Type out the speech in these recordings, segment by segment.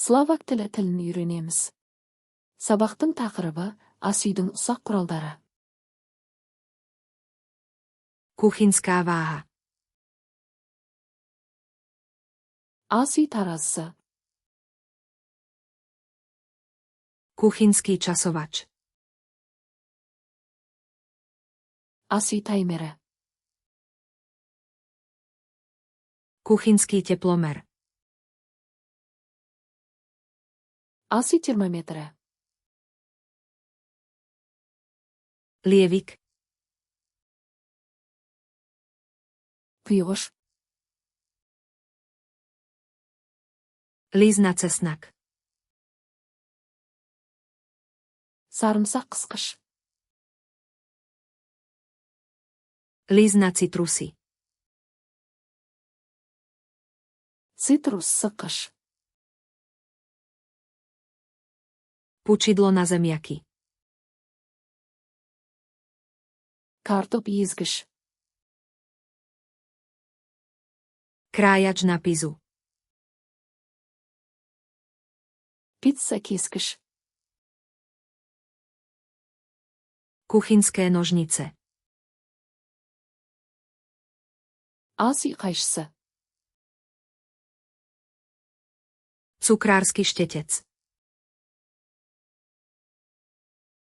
Словак тілін үйренеміз. Сабақтың тақырыбы ас үйдің ұсақ құралдары. Kuchynská váha. Ас үй таразысы. Kuchynský časovač. Ас үй таймері. Kuchynský teplomer. Ас үй термометрі. Lievik. Құйғыш. Líz na cesnak. Sarımsақ қысқыш. Líz na citrusy. Цитрус сыққыш. Pučidlo na zemiaky. Картоп езгіш. Krájač na pizu. Пицца кескіш. Kuchynské nožnice. Ас үй қайшысы. Cukrársky štetec.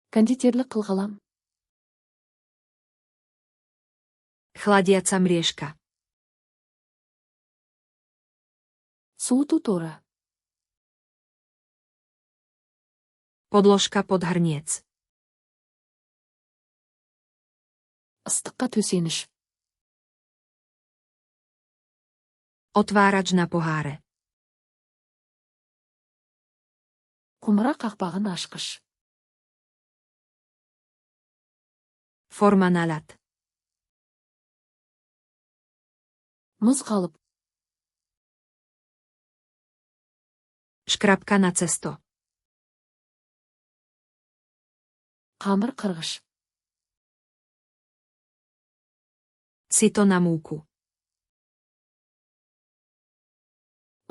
Кондитерлік қылғылам. Chladiaca mriežka. Суыту торы. Podložka pod hrniec. Ыстыққа төсеніш. Otvárač na poháre. Құмыра қақпағын ашқыш. Forma na ľad. Мұз қалып. Škrabka na cesto. Қамыр қырғыш. Sito na múku.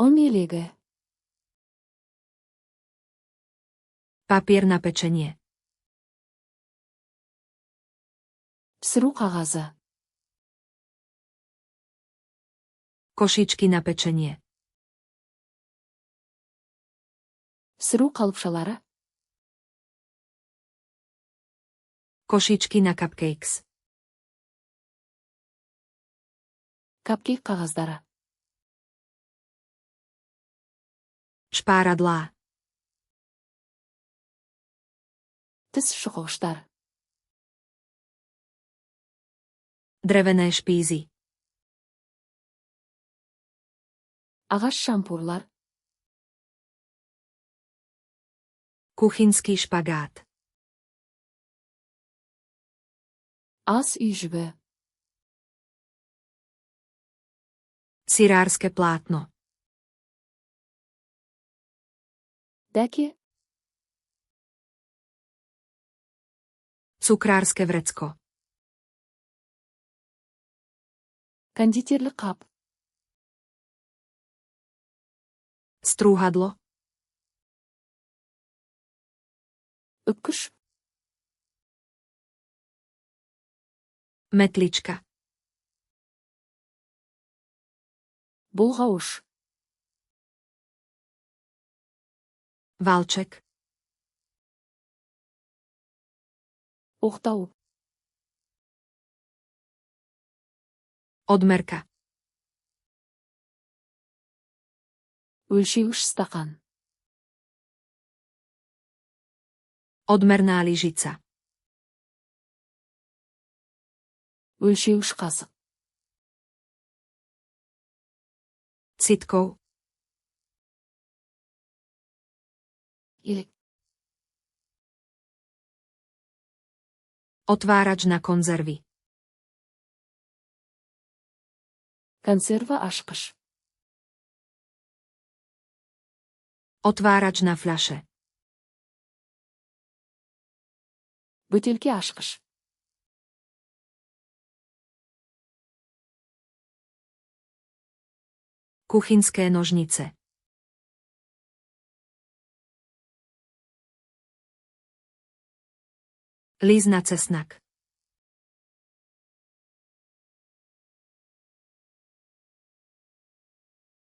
ұн елегі. Papier na pečenie. Пісіру қағазы. Košičky na pečenie. Пісіру қалыпшалары. Košičky na cupcakes. Капкейк қағаздары. Špáradlá. Тіс шұқығыштар. Drevené špízy. Ағаш шампурлар. Kuchynský špagát. Ас үй жібі. Sirárske plátno. Дәке. Cukrárske vrecko. Кондитерлік қап. Strúhadlo. Үпкіш. Metlička. Бұлғауыш. Valček. Оқтау. Odmerka. Өлшеуіш стақан. Odmerná lyžica. Өлшеуіш қасық. Citkou. Елік. Otvárač na konzervy. Консерва ашқыш. Otvárač na fľaše. Бөтелке ашқыш. Kuchynské nožnice. Líz na cesnak.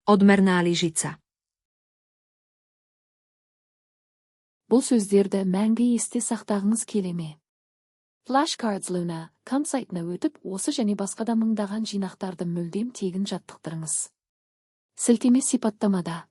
Odmerná lyžica. Бұл сөздерді мәңгі есте сақтағыңыз келе ме? Flashcards Luna сайтына өтіп, осы және басқа да мыңдаған жинақтарды мүлдем тегін жаттықтырыңыз. Сілтеме сипаттамада.